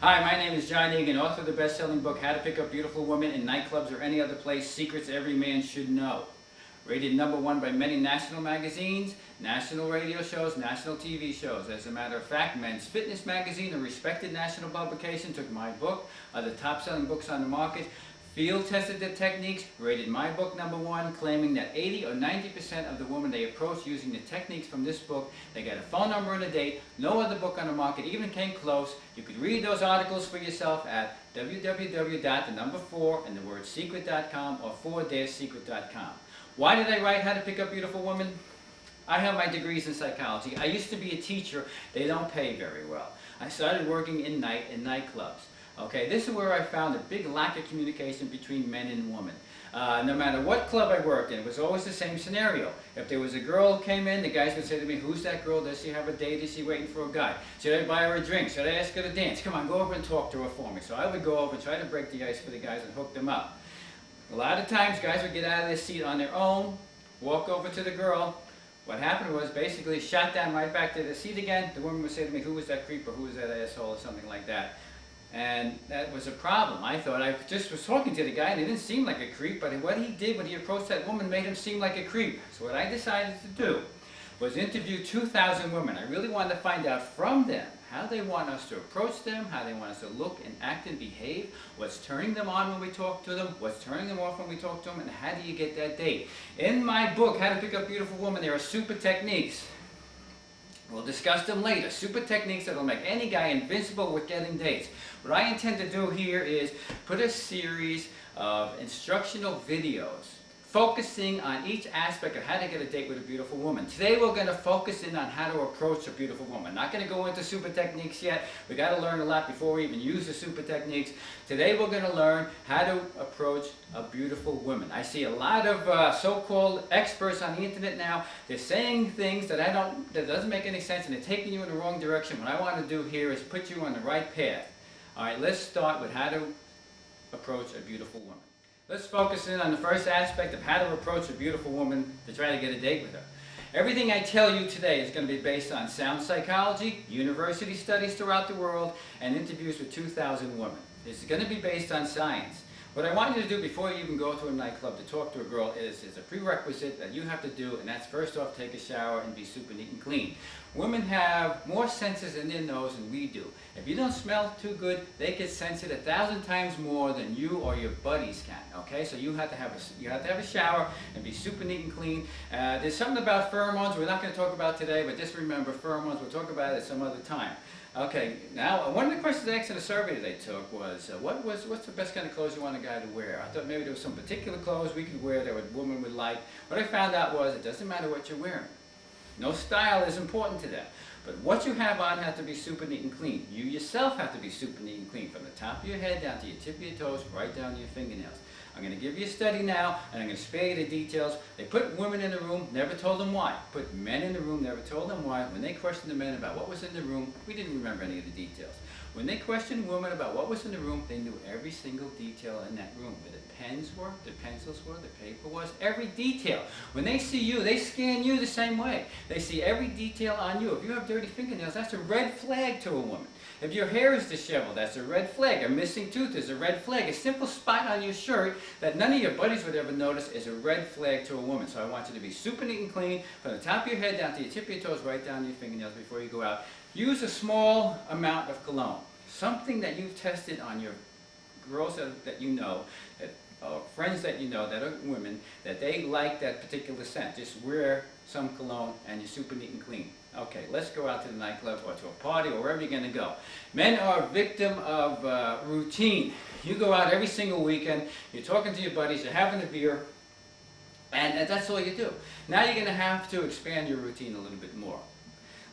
Hi, my name is John Eagan, author of the best-selling book, How to Pick Up Beautiful Women in Nightclubs or Any Other Place, Secrets Every Man Should Know. Rated #1 by many national magazines, national radio shows, national TV shows. As a matter of fact, Men's Fitness magazine, a respected national publication, took my book, the top-selling books on the market, field-tested the techniques, rated my book #1, claiming that 80 or 90% of the women they approach using the techniques from this book, they got a phone number and a date. No other book on the market even came close. You could read those articles for yourself at www.4 and the word secret.com or 4-secret.com. Why did I write How to Pick Up Beautiful Women? I have my degrees in psychology. I used to be a teacher. They don't pay very well. I started working in nightclubs. Okay, this is where I found a big lack of communication between men and women. No matter what club I worked in, it was always the same scenario. If there was a girl who came in, the guys would say to me, "Who's that girl? Does she have a date? Is she waiting for a guy? Should I buy her a drink? Should I ask her to dance? Come on, go over and talk to her for me." So I would go over and try to break the ice for the guys and hook them up. A lot of times, guys would get out of their seat on their own, walk over to the girl. What happened was basically shot down right back to the seat again. The woman would say to me, "Who was that creep?" or "Who was that asshole?" or something like that. And that was a problem. I thought I just was talking to the guy and he didn't seem like a creep, but what he did when he approached that woman made him seem like a creep. So what I decided to do was interview 2,000 women. I really wanted to find out from them how they want us to approach them, how they want us to look and act and behave, what's turning them on when we talk to them, what's turning them off when we talk to them, and how do you get that date. In my book, How to Pick Up Beautiful Women, there are super techniques. We'll discuss them later. Super techniques that will make any guy invincible with getting dates. What I intend to do here is put a series of instructional videos focusing on each aspect of how to get a date with a beautiful woman. Today we're going to focus in on how to approach a beautiful woman. Not going to go into super techniques yet. We've got to learn a lot before we even use the super techniques. Today we're going to learn how to approach a beautiful woman. I see a lot of so-called experts on the internet now. They're saying things that doesn't make any sense and they're taking you in the wrong direction. What I want to do here is put you on the right path. All right, let's start with how to approach a beautiful woman. Let's focus in on the first aspect of how to approach a beautiful woman to try to get a date with her. Everything I tell you today is going to be based on sound psychology, university studies throughout the world, and interviews with 2,000 women. It's going to be based on science. What I want you to do before you even go to a nightclub to talk to a girl is a prerequisite that you have to do, and that's first off take a shower and be super neat and clean. Women have more senses in their nose than we do. If you don't smell too good, they can sense it 1,000 times more than you or your buddies can. Okay, so you have to have a shower and be super neat and clean. There's something about pheromones we're not going to talk about today, but just remember pheromones. We'll talk about it at some other time. Okay, now one of the questions I asked in a survey that I took was, what's the best kind of clothes you want a guy to wear? I thought maybe there was some particular clothes we could wear that a woman would like. What I found out was it doesn't matter what you're wearing. No style is important to them. But what you have on has to be super neat and clean. You yourself have to be super neat and clean from the top of your head down to your tip of your toes, right down to your fingernails. I'm going to give you a study now, and I'm going to spare you the details. They put women in the room, never told them why. Put men in the room, never told them why. When they questioned the men about what was in the room, we didn't remember any of the details. When they questioned women about what was in the room, they knew every single detail in that room. Where the pens were, the pencils were, the paper was, every detail. When they see you, they scan you the same way. They see every detail on you. If you have dirty fingernails, that's a red flag to a woman. If your hair is disheveled, that's a red flag. A missing tooth is a red flag. A simple spot on your shirt that none of your buddies would ever notice is a red flag to a woman. So I want you to be super neat and clean from the top of your head down to your tip of your toes, right down to your fingernails before you go out. Use a small amount of cologne. Something that you've tested on your girls that you know, friends that you know that are women, that they like that particular scent. Just wear some cologne and you're super neat and clean. Okay, let's go out to the nightclub or to a party or wherever you're going to go. Men are a victim of routine. You go out every single weekend, you're talking to your buddies, you're having a beer, and that's all you do. Now you're going to have to expand your routine a little bit more.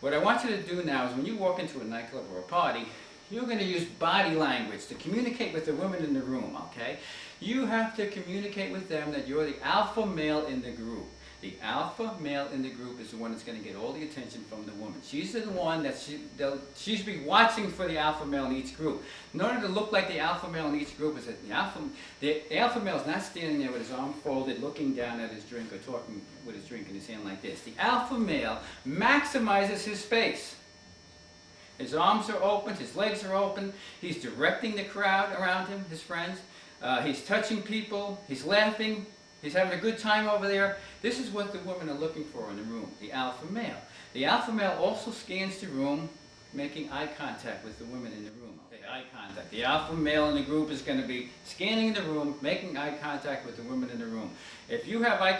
What I want you to do now is when you walk into a nightclub or a party, you're going to use body language to communicate with the women in the room, okay? You have to communicate with them that you're the alpha male in the group. The alpha male in the group is the one that's going to get all the attention from the woman. She's the one that she's be watching for the alpha male in each group. In order to look like the alpha male in each group, is that the alpha male is not standing there with his arm folded, looking down at his drink or talking with his drink in his hand like this. The alpha male maximizes his space. His arms are open, his legs are open, he's directing the crowd around him, his friends. He's touching people, he's laughing, he's having a good time over there. This is what the women are looking for in the room, the alpha male. The alpha male also scans the room, making eye contact with the women in the room. Okay, eye contact. The alpha male in the group is going to be scanning the room, making eye contact with the women in the room. If you have eye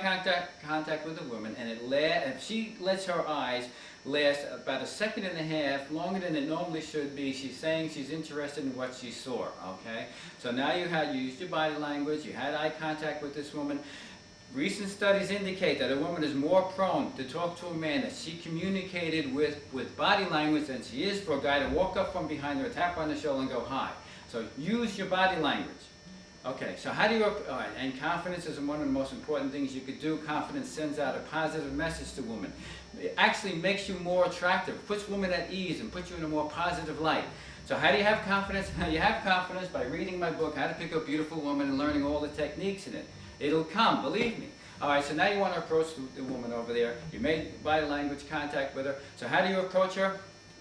contact with a woman, and if she lets her eyes last about 1.5 seconds longer than it normally should be, she's saying she's interested in what she saw. Okay, so now you used your body language, you had eye contact with this woman. Recent studies indicate that a woman is more prone to talk to a man that she communicated with body language than she is for a guy to walk up from behind her, tap her on the shoulder and go hi. So use your body language. Okay, so how do you, and confidence is one of the most important things you could do. Confidence sends out a positive message to women. It actually makes you more attractive, puts women at ease and puts you in a more positive light. So how do you have confidence? You have confidence by reading my book, How to Pick Up Beautiful Women, and learning all the techniques in it. It'll come, believe me. All right, so now you want to approach the woman over there. You made body language contact with her. So how do you approach her?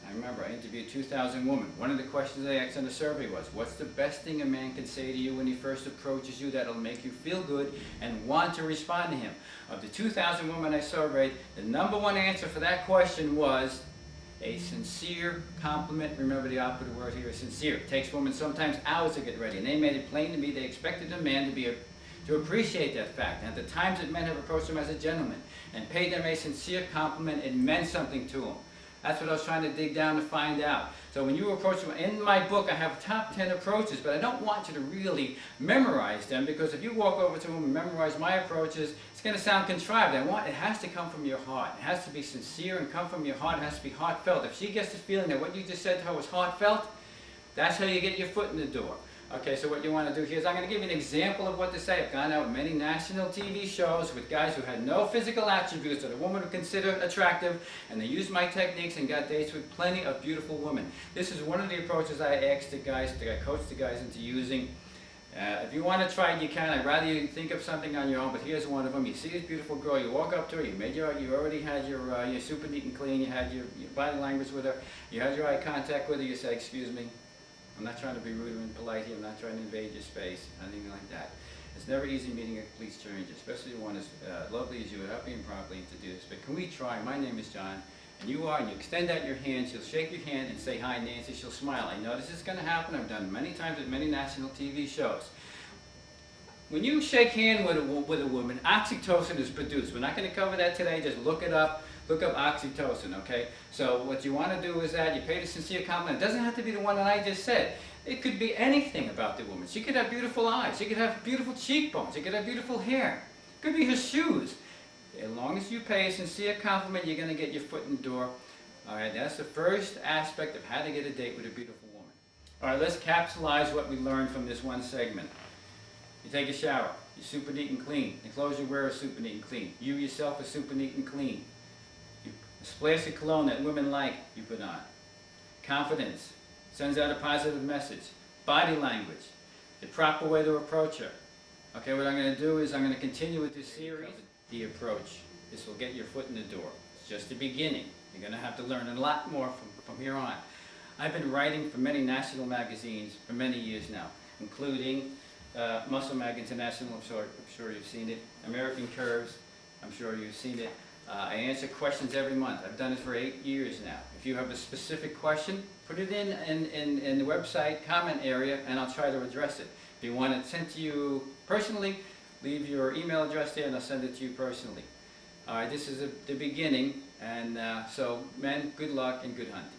I remember I interviewed 2,000 women. One of the questions I asked on the survey was, what's the best thing a man can say to you when he first approaches you that'll make you feel good and want to respond to him? Of the 2,000 women I surveyed, the #1 answer for that question was a sincere compliment. Remember the operative word here is sincere. It takes women sometimes hours to get ready, and they made it plain to me they expected a man to appreciate that fact. And at the times that men have approached them as a gentleman and paid them a sincere compliment, it meant something to them. That's what I was trying to dig down to find out. So when you approach them, in my book I have top 10 approaches, but I don't want you to really memorize them, because if you walk over to them and memorize my approaches, it's going to sound contrived. It has to come from your heart. It has to be sincere and come from your heart. It has to be heartfelt. If she gets the feeling that what you just said to her was heartfelt, that's how you get your foot in the door. Okay, so what you want to do here is I'm going to give you an example of what to say. I've gone out with many national TV shows with guys who had no physical attributes that a woman would consider attractive, and they used my techniques and got dates with plenty of beautiful women. This is one of the approaches I asked the guys, I coached the guys into using. If you want to try it, you can. I'd rather you think of something on your own, but here's one of them. You see this beautiful girl, you walk up to her, you already had your super neat and clean, you had your body language with her, you had your eye contact with her, you say, excuse me. I'm not trying to be rude or impolite here. I'm not trying to invade your space, anything like that. It's never easy meeting a complete stranger, especially one as lovely as you, without being properly introduced. But can we try? My name is John, and you are, and you extend out your hand. She'll shake your hand and say, hi, Nancy. She'll smile. I know this is going to happen. I've done it many times at many national TV shows. When you shake hand with a woman, oxytocin is produced. We're not going to cover that today. Just look it up. Look up oxytocin, okay? So what you want to do is that you pay the sincere compliment. It doesn't have to be the one that I just said. It could be anything about the woman. She could have beautiful eyes. She could have beautiful cheekbones. She could have beautiful hair. It could be her shoes. As long as you pay a sincere compliment, you're going to get your foot in the door. All right, that's the first aspect of how to get a date with a beautiful woman. All right, let's capsulize what we learned from this one segment. You take a shower. You're super neat and clean. The clothes you wear are super neat and clean. You yourself are super neat and clean. A splash of cologne that women like, you put on. Confidence. Sends out a positive message. Body language. The proper way to approach her. Okay, what I'm going to do is I'm going to continue with this series. The approach. This will get your foot in the door. It's just the beginning. You're going to have to learn a lot more from here on. I've been writing for many national magazines for many years now, including Muscle Mag International, I'm sure you've seen it. American Curves, I'm sure you've seen it. I answer questions every month. I've done it for 8 years now. If you have a specific question, put it in the website comment area, and I'll try to address it. If you want it sent to you personally, leave your email address there and I'll send it to you personally. All right, this is the beginning, and so men, good luck and good hunting.